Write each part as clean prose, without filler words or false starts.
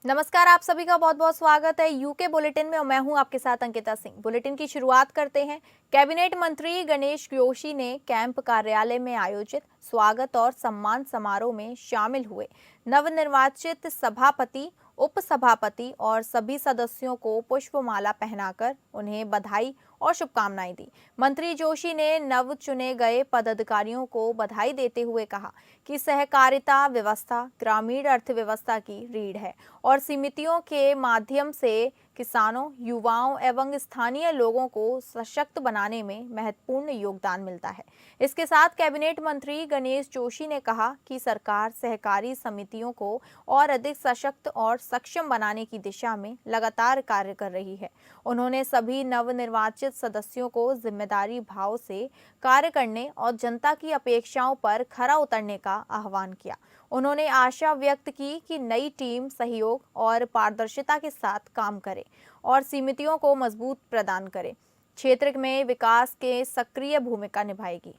नमस्कार, आप सभी का बहुत बहुत स्वागत है यूके बुलेटिन में और मैं हूं आपके साथ अंकिता सिंह। बुलेटिन की शुरुआत करते हैं। कैबिनेट मंत्री गणेश जोशी ने कैंप कार्यालय में आयोजित स्वागत और सम्मान समारोह में शामिल हुए नवनिर्वाचित सभापति, उपसभापति और सभी सदस्यों को पुष्पमाला पहनाकर उन्हें बधाई और शुभकामनाएं दी। मंत्री जोशी ने नव चुने गए पदाधिकारियों को बधाई देते हुए कहा कि सहकारिता व्यवस्था ग्रामीण अर्थव्यवस्था की रीढ़ है और समितियों के माध्यम से किसानों, युवाओं एवं स्थानीय लोगों को सशक्त बनाने में महत्वपूर्ण योगदान मिलता है। इसके साथ कैबिनेट मंत्री गणेश जोशी ने कहा कि सरकार सहकारी समितियों को और अधिक सशक्त और सक्षम बनाने की दिशा में लगातार कार्य कर रही है। उन्होंने सभी नवनिर्वाचित सदस्यों को जिम्मेदारी भाव से कार्य करने और जनता की अपेक्षाओं पर खरा उतरने का आह्वान किया। उन्होंने आशा व्यक्त की कि नई टीम सहयोग और पारदर्शिता के साथ काम करे और समितियों को मजबूत प्रदान करे, क्षेत्र में विकास के सक्रिय भूमिका निभाएगी।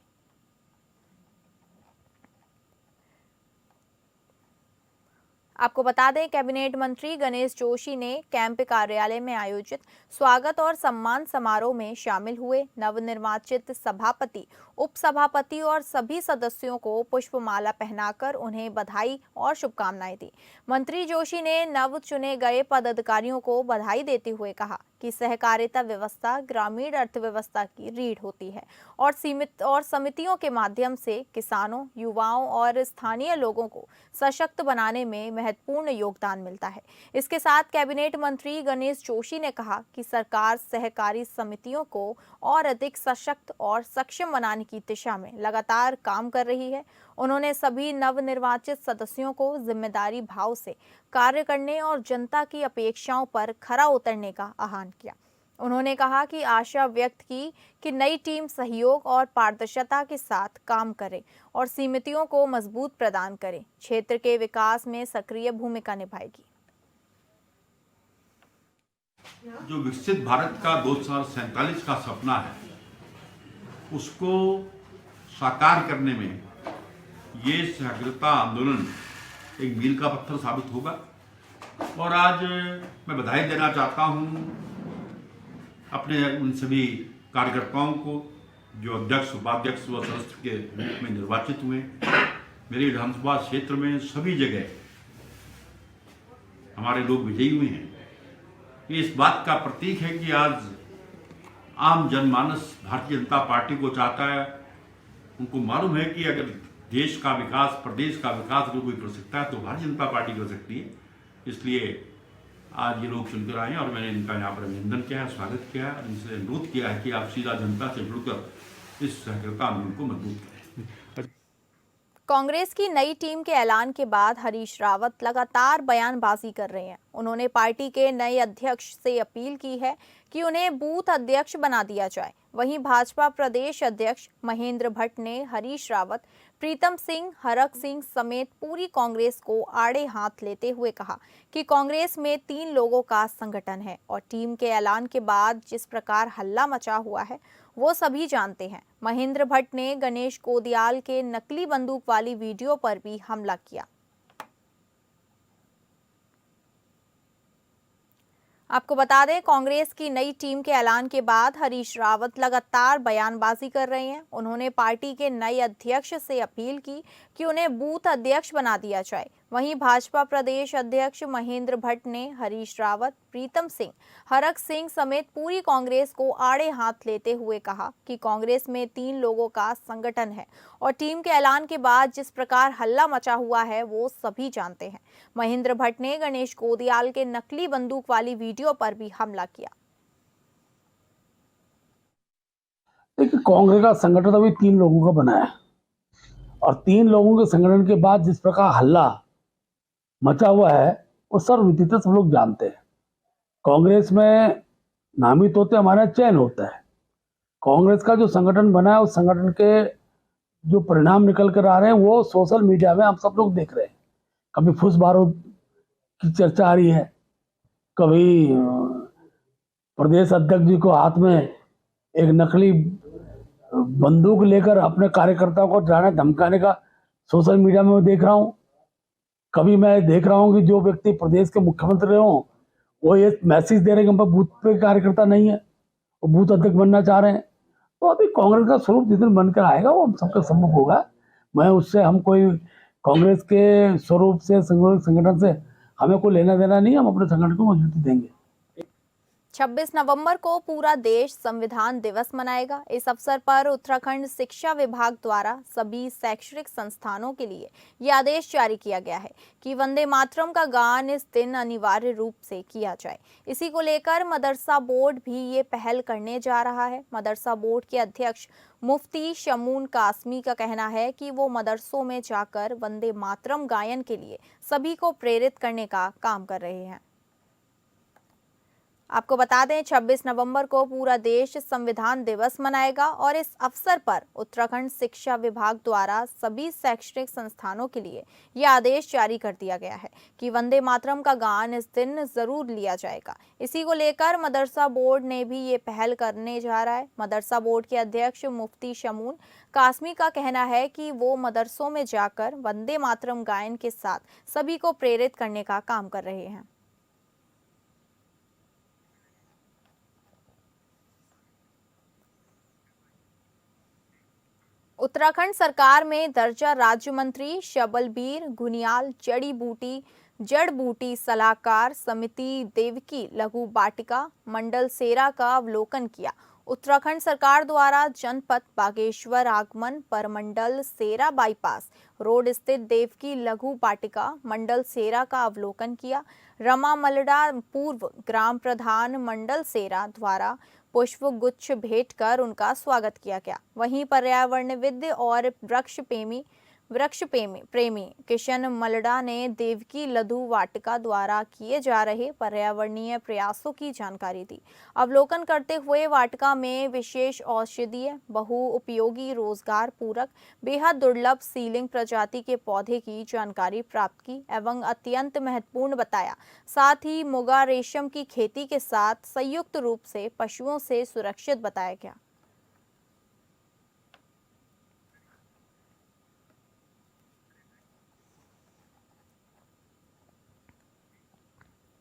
आपको बता दें, कैबिनेट मंत्री गणेश जोशी ने कैंप कार्यालय में आयोजित स्वागत और सम्मान समारोह में शामिल हुए नवनिर्वाचित सभापति, उपसभापति और सभी सदस्यों को पुष्पमाला पहनाकर उन्हें बधाई और शुभकामनाएं दी। मंत्री जोशी ने नव चुने गए पदाधिकारियों को बधाई देते हुए कहा कि सहकारिता व्यवस्था ग्रामीण अर्थव्यवस्था की रीढ़ होती है और समितियों के माध्यम से किसानों, युवाओं और स्थानीय लोगों को सशक्त बनाने में महत्वपूर्ण योगदान मिलता है। इसके साथ कैबिनेट मंत्री गणेश जोशी ने कहा कि सरकार सहकारी समितियों को और अधिक सशक्त और सक्षम बनाने की दिशा में लगातार काम कर रही है। उन्होंने सभी नवनिर्वाचित सदस्यों को जिम्मेदारी भाव से कार्य करने और जनता की अपेक्षाओं पर खरा उतरने का आह्वान किया। उन्होंने कहा कि आशा व्यक्त की कि नई टीम सहयोग और पारदर्शिता के साथ काम करे और समितियों को मजबूत प्रदान करे, क्षेत्र के विकास में सक्रिय भूमिका निभाएगी। जो विकसित भारत का 2047 का सपना है, उसको साकार करने में ये सहकारिता आंदोलन एक मील का पत्थर साबित होगा। और आज मैं बधाई देना चाहता हूं अपने उन सभी कार्यकर्ताओं को जो अध्यक्ष, उपाध्यक्ष व सदस्य के रूप में निर्वाचित हुए। मेरे विधानसभा क्षेत्र में सभी जगह हमारे लोग विजयी हुए हैं। ये इस बात का प्रतीक है कि आज आम जनमानस भारतीय जनता पार्टी को चाहता है। उनको मालूम है कि अगर देश का विकास, प्रदेश का विकास अगर कोई कर सकता है तो भारतीय जनता पार्टी कर सकती है। इसलिए आज ये लोग चुनकर आए और मैंने इनका यहाँ पर अभिनंदन किया है, स्वागत किया है और इनसे अनुरोध किया है कि आप सीधा जनता से जुड़कर इस सहकारिता आंदोलन को मजबूत करें। कांग्रेस की नई टीम के ऐलान के बाद हरीश रावत लगातार बयानबाजी कर रहे हैं। उन्होंने पार्टी के नए अध्यक्ष से अपील की है कि उन्हें बूथ अध्यक्ष बना दिया जाए। वहीं भाजपा प्रदेश अध्यक्ष महेंद्र भट्ट ने हरीश रावत, प्रीतम सिंह, हरक सिंह समेत पूरी कांग्रेस को आड़े हाथ लेते हुए कहा कि कांग्रेस में 3 लोगों का संगठन है और टीम के ऐलान के बाद जिस प्रकार हल्ला मचा हुआ है वो सभी जानते हैं। महेंद्र भट्ट ने गणेश कोदियाल के नकली बंदूक वाली वीडियो पर भी हमला किया। आपको बता दें, कांग्रेस की नई टीम के ऐलान के बाद हरीश रावत लगातार बयानबाजी कर रहे हैं। उन्होंने पार्टी के नए अध्यक्ष से अपील की कि उन्हें बूथ अध्यक्ष बना दिया जाए। वहीं भाजपा प्रदेश अध्यक्ष महेंद्र भट्ट ने हरीश रावत, प्रीतम सिंह, हरक सिंह समेत पूरी कांग्रेस को आड़े हाथ लेते हुए कहा कि कांग्रेस में 3 लोगों का संगठन है और टीम के ऐलान के बाद जिस प्रकार हल्ला मचा हुआ है वो सभी जानते हैं। महेंद्र भट्ट ने गणेश कोदियाल के नकली बंदूक वाली वीडियो पर भी हमला किया। देखिए, कांग्रेस का संगठन अभी 3 लोगों का बना है और 3 लोगों के संगठन के बाद जिस प्रकार हल्ला मचा हुआ है वो सर्वविदित सब लोग जानते हैं। कांग्रेस में नामित होते हमारे यहाँ चयन होता है। कांग्रेस का जो संगठन बना है उस संगठन के जो परिणाम निकल कर आ रहे हैं वो सोशल मीडिया में हम सब लोग देख रहे हैं। कभी फुस बारूद की चर्चा आ रही है, कभी प्रदेश अध्यक्ष जी को हाथ में एक नकली बंदूक लेकर अपने कार्यकर्ताओं को डराने धमकाने का सोशल मीडिया में मैं देख रहा हूँ। कभी मैं देख रहा हूँ कि जो व्यक्ति प्रदेश के मुख्यमंत्री हों वो ये मैसेज दे रहे हैं कि हम पर बूथ पे कार्यकर्ता नहीं है, वो बूथ अध्यक्ष बनना चाह रहे हैं। तो अभी कांग्रेस का स्वरूप जिस दिन बनकर आएगा वो हम सबके सम्मुख होगा। मैं उससे हम कोई कांग्रेस के स्वरूप से संगठन से हमें कोई लेना देना नहीं, हम अपने संगठन को मजबूती देंगे। 26 नवंबर को पूरा देश संविधान दिवस मनाएगा। इस अवसर पर उत्तराखंड शिक्षा विभाग द्वारा सभी शैक्षणिक संस्थानों के लिए ये आदेश जारी किया गया है कि वंदे मातरम का गान इस दिन अनिवार्य रूप से किया जाए। इसी को लेकर मदरसा बोर्ड भी ये पहल करने जा रहा है। मदरसा बोर्ड के अध्यक्ष मुफ्ती शमून कासमी का कहना है कि वो मदरसों में जाकर वंदे मातरम गायन के लिए सभी को प्रेरित करने का काम कर रहे हैं। आपको बता दें 26 नवंबर को पूरा देश संविधान दिवस मनाएगा और इस अवसर पर उत्तराखंड शिक्षा विभाग द्वारा सभी शैक्षणिक संस्थानों के लिए यह आदेश जारी कर दिया गया है कि वंदे मातरम का गान इस दिन जरूर लिया जाएगा। इसी को लेकर मदरसा बोर्ड ने भी ये पहल करने जा रहा है। मदरसा बोर्ड के अध्यक्ष मुफ्ती शमून कासमी का कहना है कि वो मदरसों में जाकर वंदे मातरम गायन के साथ सभी को प्रेरित करने का काम कर रहे हैं। उत्तराखंड सरकार में दर्जा राज्य मंत्री शबलबीर घुनियाल जड़ बूटी सलाहकार समिति देवकी लघु बाटिका मंडल सेरा का अवलोकन किया। उत्तराखंड सरकार द्वारा जनपद बागेश्वर आगमन पर मंडल सेरा बाईपास रोड स्थित देवकी लघु बाटिका मंडल सेरा का अवलोकन किया। रमा मलडा पूर्व ग्राम प्रधान मंडल सेरा द्वारा पुष्प गुच्छ भेंट कर उनका स्वागत किया गया। वहीं पर्यावरणविद और वृक्ष प्रेमी किशन मलडा ने देवकी लघु वाटिका द्वारा किए जा रहे पर्यावरणीय प्रयासों की जानकारी दी। अवलोकन करते हुए वाटिका में विशेष औषधीय बहुउपयोगी रोजगार पूरक बेहद दुर्लभ सीलिंग प्रजाति के पौधे की जानकारी प्राप्त की एवं अत्यंत महत्वपूर्ण बताया। साथ ही मुगा रेशम की खेती के साथ संयुक्त रूप से पशुओं से सुरक्षित बताया गया।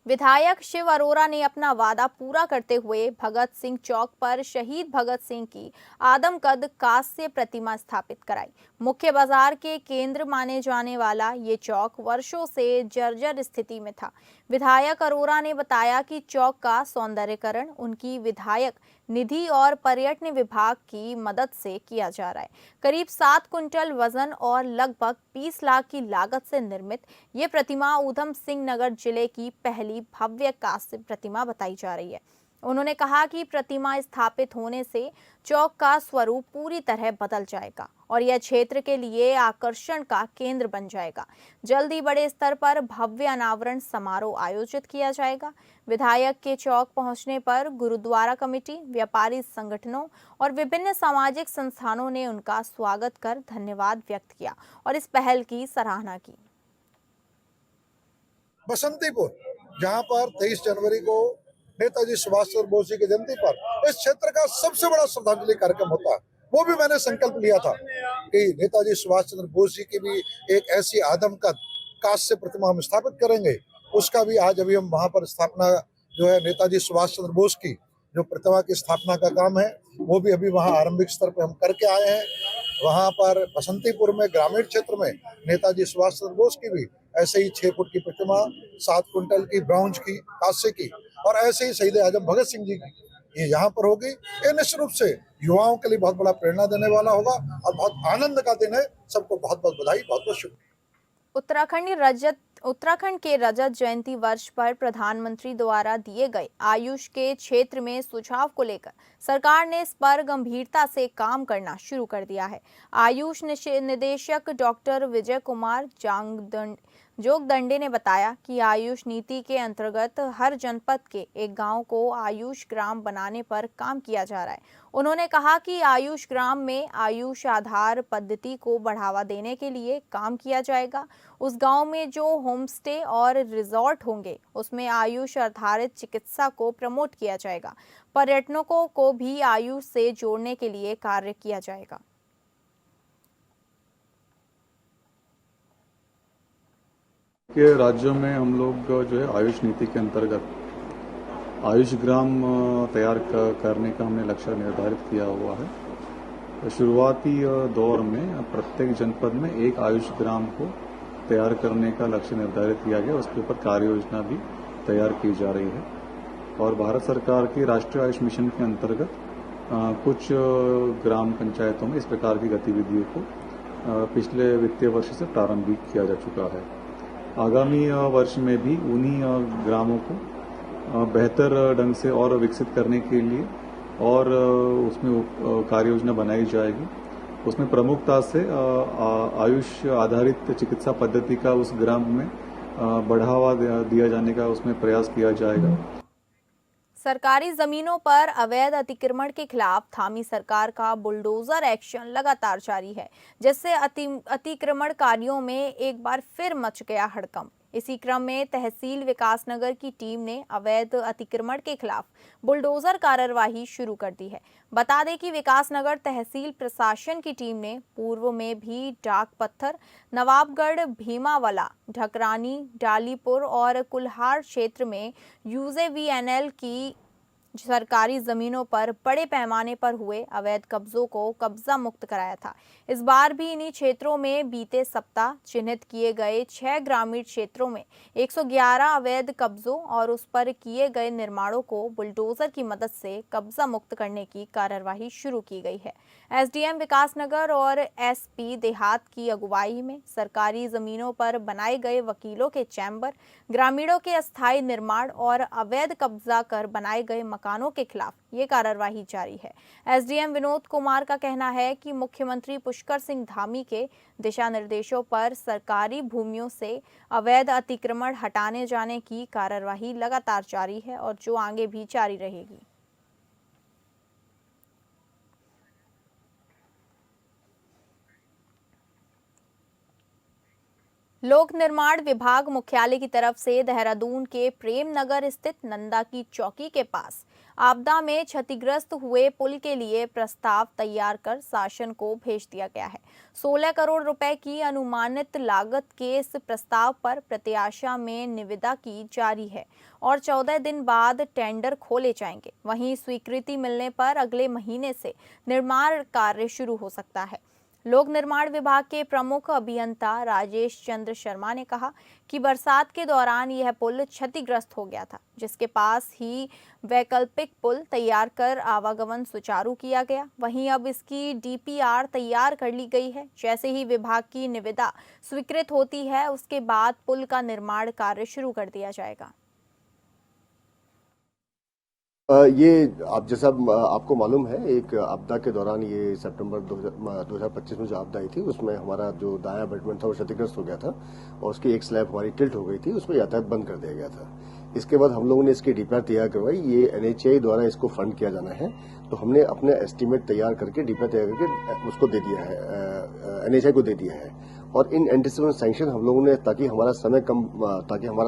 विधायक शिव अरोरा ने अपना वादा पूरा करते हुए भगत सिंह चौक पर शहीद भगत सिंह की आदमकद कांस्य प्रतिमा स्थापित कराई। मुख्य बाजार के केंद्र माने जाने वाला ये चौक वर्षों से जर्जर स्थिति में था। विधायक अरोरा ने बताया कि चौक का सौंदर्यीकरण उनकी विधायक निधि और पर्यटन विभाग की मदद से किया जा रहा है। करीब 7 कुंटल वजन और लगभग 20 लाख की लागत से निर्मित ये प्रतिमा ऊधम सिंह नगर जिले की पहली भव्य कांस्य प्रतिमा बताई जा रही है। उन्होंने कहा कि प्रतिमा स्थापित होने से चौक का स्वरूप पूरी तरह बदल जाएगा और यह क्षेत्र के लिए आकर्षण का केंद्र बन जाएगा। जल्द ही बड़े स्तर पर भव्य अनावरण समारोह आयोजित किया जाएगा। विधायक के चौक पहुंचने पर गुरुद्वारा कमेटी, व्यापारी संगठनों और विभिन्न सामाजिक संस्थानों ने उनका स्वागत कर धन्यवाद व्यक्त किया और इस पहल की सराहना की। बसंतीपुर, जहां पर 23 जनवरी को नेताजी सुभाष चंद्र बोस जी की जयंती पर इस क्षेत्र का सबसे बड़ा श्रद्धांजलि कार्यक्रम होता है। वो भी मैंने संकल्प लिया था कि नेताजी सुभाष चंद्र बोस जी की भी एक ऐसी आदमकद कांस्य प्रतिमा हम स्थापित करेंगे। उसका भी आज अभी हम वहां पर स्थापना जो है नेताजी सुभाष चंद्र बोस की जो प्रतिमा की स्थापना का काम है वो भी अभी वहां आरंभिक स्तर पर हम करके आए हैं। वहां पर बसंतीपुर में ग्रामीण क्षेत्र में नेताजी सुभाष चंद्र बोस की भी ऐसे ही 6 फुट की प्रतिमा, 7 कुंटल की ब्रॉन्ज की, कांस्य की और ऐसे ही शहीद आजम भगत सिंह जी की ये यहाँ पर होगी। ये निश्चित रूप से युवाओं के लिए बहुत बड़ा प्रेरणा देने वाला होगा और बहुत आनंद का दिन है। सबको बहुत बहुत बधाई, बहुत बहुत शुक्रिया। उत्तराखंड के रजत जयंती वर्ष पर प्रधानमंत्री द्वारा दिए गए आयुष के क्षेत्र में सुझाव को लेकर सरकार ने इस पर गंभीरता से काम करना शुरू कर दिया है। आयुष निदेशक डॉक्टर विजय कुमार जोगदंडे ने बताया कि आयुष नीति के अंतर्गत हर जनपद के एक गांव को आयुष ग्राम बनाने पर काम किया जा रहा है। उन्होंने कहा कि आयुष ग्राम में आयुष आधार पद्धति को बढ़ावा देने के लिए काम किया जाएगा। उस गांव में जो होम स्टे और रिजॉर्ट होंगे उसमें आयुष आधारित चिकित्सा को प्रमोट किया जाएगा। पर्यटकों को भी आयुष से जोड़ने के लिए कार्य किया जाएगा। के राज्यों में हम लोग जो है आयुष नीति के अंतर्गत आयुष ग्राम तैयार करने का हमने लक्ष्य निर्धारित किया हुआ है। तो शुरुआती दौर में प्रत्येक जनपद में एक आयुष ग्राम को तैयार करने का लक्ष्य निर्धारित किया गया। उसके ऊपर कार्य योजना भी तैयार की जा रही है और भारत सरकार की राष्ट्रीय आयुष मिशन के अंतर्गत कुछ ग्राम पंचायतों में इस प्रकार की गतिविधियों को पिछले वित्तीय वर्ष से प्रारंभ किया जा चुका है। आगामी वर्ष में भी उन्हीं ग्रामों को बेहतर ढंग से और विकसित करने के लिए और उसमें कार्य योजना बनाई जाएगी। उसमें प्रमुखता से आयुष आधारित चिकित्सा पद्धति का उस ग्राम में बढ़ावा दिया जाने का उसमें प्रयास किया जाएगा। सरकारी जमीनों पर अवैध अतिक्रमण के खिलाफ थामी सरकार का बुलडोजर एक्शन लगातार जारी है, जिससे अतिक्रमणकारियों में एक बार फिर मच गया हड़कंप। इसी क्रम में तहसील विकासनगर की टीम ने अवैध अतिक्रमण के खिलाफ बुलडोजर कार्यवाही शुरू कर दी है। बता दें कि विकासनगर तहसील प्रशासन की टीम ने पूर्व में भी डाक पत्थर, नवाबगढ़, भीमावाला, ढकरानी, डालीपुर और कुल्हाड़ क्षेत्र में यूजेवीएनएल की सरकारी जमीनों पर बड़े पैमाने पर हुए अवैध कब्जों को कब्जा मुक्त कराया था। इस बार भी इन्हीं क्षेत्रों में बीते सप्ताह चिन्हित किए गए 6 ग्रामीण क्षेत्रों में 111 अवैध कब्जों और उस पर किए गए निर्माणों को बुलडोजर की मदद से कब्जा मुक्त करने की कार्यवाही शुरू की गई है। एसडीएम विकासनगर और एसपी देहात की अगुवाई में सरकारी जमीनों पर बनाए गए वकीलों के चैम्बर, ग्रामीणों के अस्थायी निर्माण और अवैध कब्जा कर बनाए गए मकानों के खिलाफ ये कार्यवाही जारी है। एसडीएम विनोद कुमार का कहना है कि मुख्यमंत्री पुष्कर सिंह धामी के दिशा निर्देशों पर सरकारी भूमियों से अवैध अतिक्रमण हटाने जाने की कार्यवाही लगातार जारी है और जो आगे भी जारी रहेगी। लोक निर्माण विभाग मुख्यालय की तरफ से देहरादून के प्रेम नगर स्थित नंदा की चौकी के पास आपदा में क्षतिग्रस्त हुए पुल के लिए प्रस्ताव तैयार कर शासन को भेज दिया गया है। 16 करोड़ रुपए की अनुमानित लागत के इस प्रस्ताव पर प्रत्याशा में निविदा की जारी है और 14 दिन बाद टेंडर खोले जाएंगे। वहीं स्वीकृति मिलने पर अगले महीने से निर्माण कार्य शुरू हो सकता है। लोक निर्माण विभाग के प्रमुख अभियंता राजेश चंद्र शर्मा ने कहा कि बरसात के दौरान यह पुल क्षतिग्रस्त हो गया था, जिसके पास ही वैकल्पिक पुल तैयार कर आवागमन सुचारू किया गया। वहीं अब इसकी डीपीआर तैयार कर ली गई है। जैसे ही विभाग की निविदा स्वीकृत होती है, उसके बाद पुल का निर्माण कार्य शुरू कर दिया जाएगा। ये आप जैसा आपको मालूम है, एक आपदा के दौरान ये सितंबर 2025 में जो आपदा आई थी, उसमें हमारा जो दायां अबैटमेंट था वो क्षतिग्रस्त हो गया था और उसकी एक स्लैब हमारी टिल्ट हो गई थी, उसमें यातायात बंद कर दिया गया था। इसके बाद हम लोगों ने इसकी डीपीआर तैयार करवाई। ये एनएचएआई द्वारा इसको फंड किया जाना है, तो हमने अपने एस्टीमेट तैयार करके डीपीआर तैयार करके उसको दे दिया है, एनएचएआई को दे दिया है। और इन एंटीसिपेशन सैंक्शन हम लोगों ने, ताकि हमारा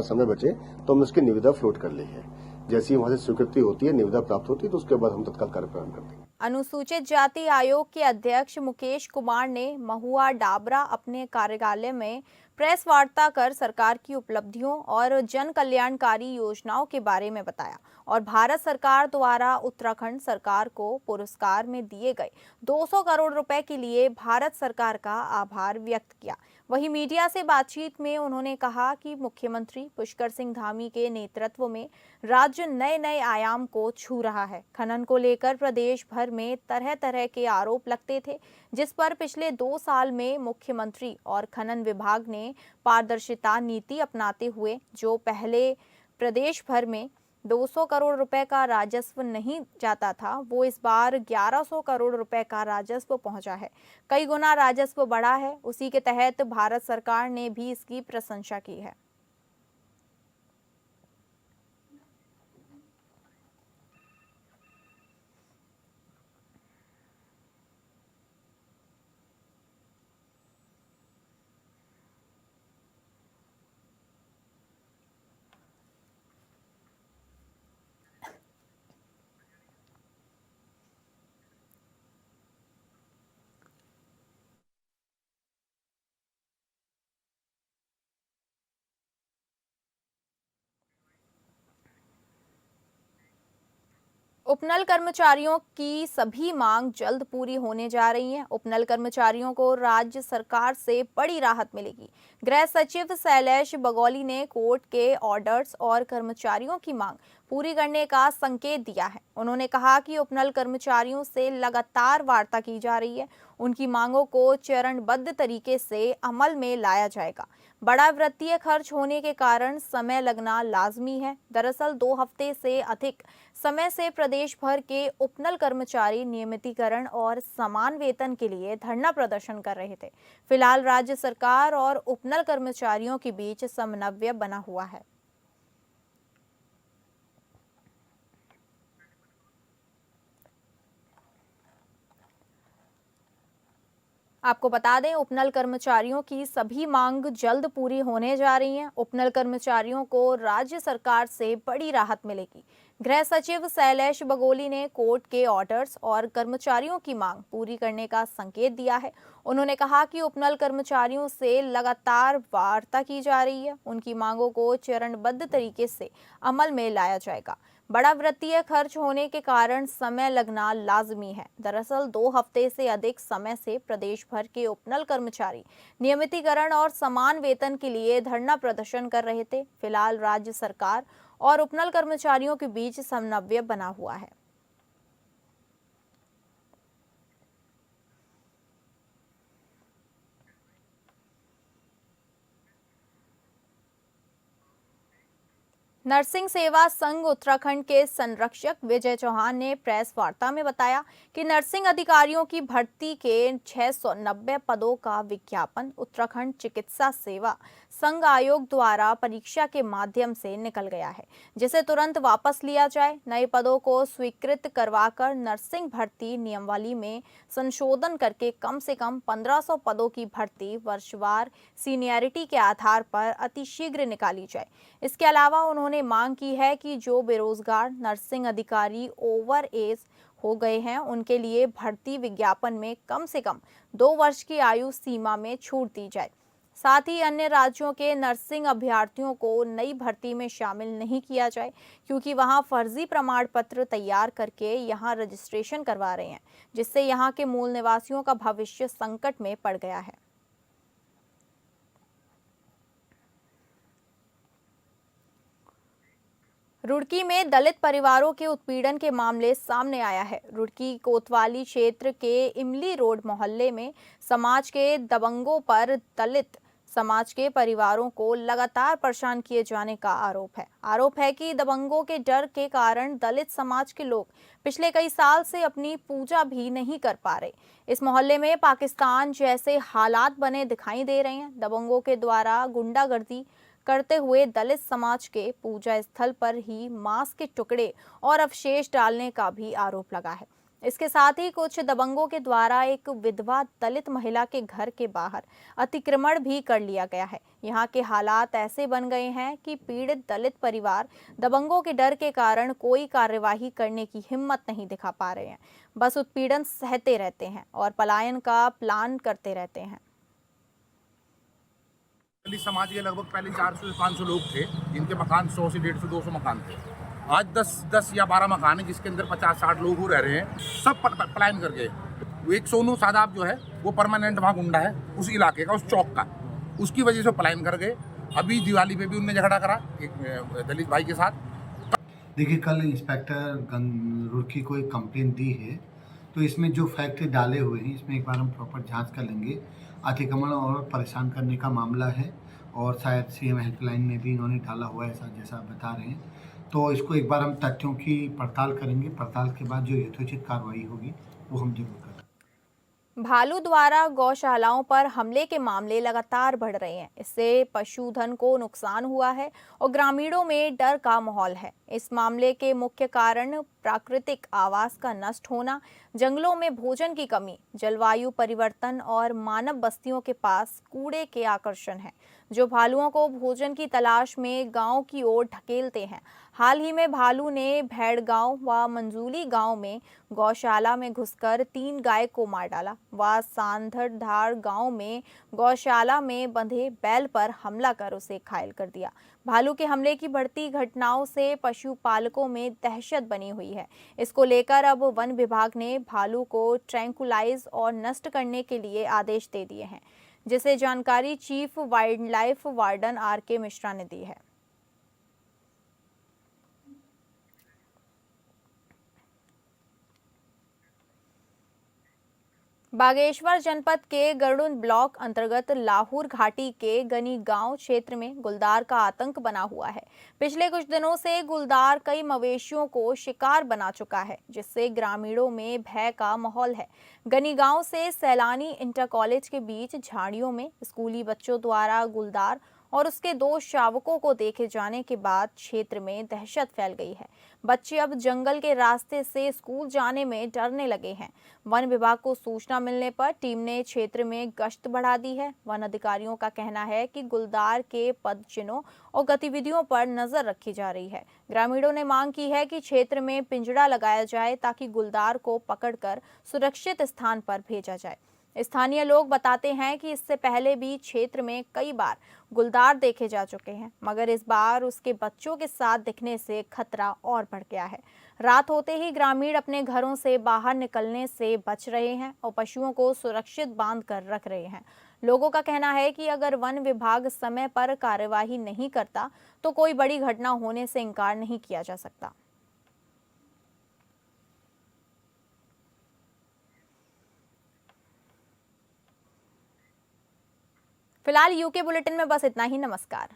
समय बचे, तो हमने उसकी निविदा फ्लोट कर ली है। जैसी वहां से स्वीकृति होती है, निविदा प्राप्त होती है, तो उसके बाद हम तत्काल कार्य प्रारंभ करते हैं। अनुसूचित जाति आयोग के अध्यक्ष मुकेश कुमार ने महुआ डाबरा अपने कार्यालय में प्रेस वार्ता कर सरकार की उपलब्धियों और जन कल्याणकारी योजनाओं के बारे में बताया और भारत सरकार द्वारा उत्तराखंड सरकार को पुरस्कार में दिए गए 200 करोड़ रुपए के लिए भारत सरकार का आभार व्यक्त किया। वहीं मीडिया से बातचीत में उन्होंने कहा कि मुख्यमंत्री पुष्कर सिंह धामी के नेतृत्व में राज्य नए नए आयाम को छू रहा है। खनन को लेकर प्रदेश भर में तरह तरह के आरोप लगते थे, जिस पर पिछले 2 साल में मुख्यमंत्री और खनन विभाग ने पारदर्शिता नीति अपनाते हुए जो पहले प्रदेश भर में 200 करोड़ रुपए का राजस्व नहीं जाता था, वो इस बार 1100 करोड़ रुपए का राजस्व पहुंचा है। कई गुना राजस्व बढ़ा है। उसी के तहत भारत सरकार ने भी इसकी प्रशंसा की है। उपनल कर्मचारियों की सभी मांग जल्द पूरी होने जा रही है। उपनल कर्मचारियों को राज्य सरकार से बड़ी राहत मिलेगी। गृह सचिव शैलेश बगौली ने कोर्ट के ऑर्डर्स और कर्मचारियों की मांग पूरी करने का संकेत दिया है। उन्होंने कहा कि उपनल कर्मचारियों से लगातार वार्ता की जा रही है। उनकी मांगों को चरणबद्ध तरीके से अमल में लाया जाएगा। बड़ा वित्तीय खर्च होने के कारण समय लगना लाजमी है। दरअसल 2 हफ्ते से अधिक समय से प्रदेश भर के उपनल कर्मचारी नियमितीकरण और समान वेतन के लिए धरना प्रदर्शन कर रहे थे। फिलहाल राज्य सरकार और उपनल कर्मचारियों के बीच समन्वय बना हुआ है। आपको बता दें, उपनल कर्मचारियों की सभी मांग जल्द पूरी होने जा रही हैं। उपनल कर्मचारियों को राज्य सरकार से बड़ी राहत मिलेगी। गृह सचिव शैलेश बगौली ने कोर्ट के ऑर्डर्स और कर्मचारियों की मांग पूरी करने का संकेत दिया है। उन्होंने कहा कि उपनल कर्मचारियों से लगातार वार्ता की जा रही है। उनकी मांगों को चरणबद्ध तरीके से अमल में लाया जाएगा। बड़ा वित्तीय खर्च होने के कारण समय लगना लाजमी है। दरअसल 2 हफ्ते से अधिक समय से प्रदेश भर के उपनल कर्मचारी नियमितीकरण और समान वेतन के लिए धरना प्रदर्शन कर रहे थे। फिलहाल राज्य सरकार और उपनल कर्मचारियों के बीच समन्वय बना हुआ है। नर्सिंग सेवा संघ उत्तराखंड के संरक्षक विजय चौहान ने प्रेस वार्ता में बताया कि नर्सिंग अधिकारियों की भर्ती के 690 पदों का विज्ञापन उत्तराखंड चिकित्सा सेवा संघ आयोग द्वारा परीक्षा के माध्यम से निकल गया है, जिसे तुरंत वापस लिया जाए। नए पदों को स्वीकृत करवाकर नर्सिंग भर्ती नियमावली में संशोधन करके कम से कम 1500 पदों की भर्ती वर्षवार सीनियरिटी के आधार पर अतिशीघ्र निकाली जाए। इसके अलावा उन्होंने मांग की है कि जो बेरोजगार नर्सिंग अधिकारी ओवर एज हो गए हैं, उनके लिए भर्ती विज्ञापन में कम से कम 2 वर्ष की आयु सीमा में छूट दी जाए। साथ ही अन्य राज्यों के नर्सिंग अभ्यर्थियों को नई भर्ती में शामिल नहीं किया जाए, क्योंकि वहां फर्जी प्रमाण पत्र तैयार करके यहां रजिस्ट्रेशन करवा रहे हैं, जिससे यहां के मूल निवासियों का भविष्य संकट में पड़ गया है। रुड़की में दलित परिवारों के उत्पीड़न के मामले सामने आया है। रुड़की कोतवाली क्षेत्र के इमली रोड मोहल्ले में समाज के दबंगों पर दलित समाज के परिवारों को लगातार परेशान किए जाने का आरोप है कि दबंगों के डर के कारण दलित समाज के लोग पिछले कई साल से अपनी पूजा भी नहीं कर पा रहे। इस मोहल्ले में पाकिस्तान जैसे हालात बने दिखाई दे रहे हैं। दबंगों के द्वारा गुंडागर्दी करते हुए दलित समाज के पूजा स्थल पर ही मांस के टुकड़े और अवशेष डालने का भी आरोप लगा है। इसके साथ ही कुछ दबंगों के द्वारा एक विधवा दलित महिला के घर के बाहर अतिक्रमण भी कर लिया गया है। यहाँ के हालात ऐसे बन गए हैं कि पीड़ित दलित परिवार दबंगों के डर के कारण कोई कार्यवाही करने की हिम्मत नहीं दिखा पा रहे हैं। बस उत्पीड़न सहते रहते हैं और पलायन का प्लान करते रहते हैं। दलित समाज के लगभग पहले 400 से 500 लोग थे, जिनके मकान 100 से 150 200 मकान थे। आज 10 या 12 मकान है, जिसके अंदर 50-60 लोग रह रहे हैं। सब पलायन कर गए। एक सोनू सादाब जो है वो परमानेंट वहाँ गुंडा है, उस इलाके का, उस चौक का, उसकी वजह से पलायन कर गए। अभी दिवाली पे भी उनने झगड़ा करा एक दलित भाई के साथ। देखिए, कल इंस्पेक्टर रुड़की को एक कंप्लेंट दी है, तो इसमें जो फैक्ट डाले हुए हैं इसमें एक बार हम प्रॉपर जांच कर लेंगे। अतिक्रमण और परेशान करने का मामला है और शायद सीएम हेल्पलाइन में भी इन्होंने डाला हुआ है, ऐसा जैसा बता रहे हैं। तो इसको एक बार हम तथ्यों की पड़ताल करेंगे। पड़ताल के बाद जो यथोचित कार्रवाई होगी वो हम जरूर करेंगे। भालू द्वारा गौशालाओं पर हमले के मामले लगातार बढ़ रहे हैं। इससे पशुधन को नुकसान हुआ है और ग्रामीणों में डर का माहौल है। इस मामले के मुख्य कारण प्राकृतिक आवास का नष्ट होना, जंगलों में भोजन की कमी, जलवायु परिवर्तन और मानव बस्तियों के पास कूड़े के आकर्षण है। जो भालुओं को भोजन की तलाश में गांव की ओर ढकेलते हैं। हाल ही में भालू ने भेड़गांव व मंजूली गांव में गौशाला में घुसकर 3 गाय को मार डाला व सांधरधार गांव में गौशाला में बंधे बैल पर हमला कर उसे घायल कर दिया। भालू के हमले की बढ़ती घटनाओं से पशुपालकों में दहशत बनी हुई है। इसको लेकर अब वन विभाग ने भालू को ट्रैंकुलाइज और नष्ट करने के लिए आदेश दे दिए हैं, जिसे जानकारी chief wild life warden RK Mishra ने दी है। बागेश्वर जनपद के गरुड़ ब्लॉक अंतर्गत लाहौर घाटी के गनी गांव क्षेत्र में गुलदार का आतंक बना हुआ है। पिछले कुछ दिनों से गुलदार कई मवेशियों को शिकार बना चुका है, जिससे ग्रामीणों में भय का माहौल है। गनी गांव से सैलानी इंटर कॉलेज के बीच झाड़ियों में स्कूली बच्चों द्वारा गुलदार और उसके 2 शावकों को देखे जाने के बाद क्षेत्र में दहशत फैल गई है। बच्चे अब जंगल के रास्ते से स्कूल जाने में डरने लगे हैं। वन विभाग को सूचना मिलने पर टीम ने क्षेत्र में गश्त बढ़ा दी है। वन अधिकारियों का कहना है कि गुलदार के पदचिन्हों और गतिविधियों पर नजर रखी जा रही है। ग्रामीणों ने मांग की है कि क्षेत्र में पिंजड़ा लगाया जाए ताकि गुलदार को पकड़कर सुरक्षित स्थान पर भेजा जाए। स्थानीय लोग बताते हैं कि इससे पहले भी क्षेत्र में कई बार गुलदार देखे जा चुके हैं, मगर इस बार उसके बच्चों के साथ दिखने से खतरा और बढ़ गया है। रात होते ही ग्रामीण अपने घरों से बाहर निकलने से बच रहे हैं और पशुओं को सुरक्षित बांध कर रख रहे हैं। लोगों का कहना है कि अगर वन विभाग समय पर कार्यवाही नहीं करता तो कोई बड़ी घटना होने से इनकार नहीं किया जा सकता। फिलहाल यूके बुलेटिन में बस इतना ही। नमस्कार।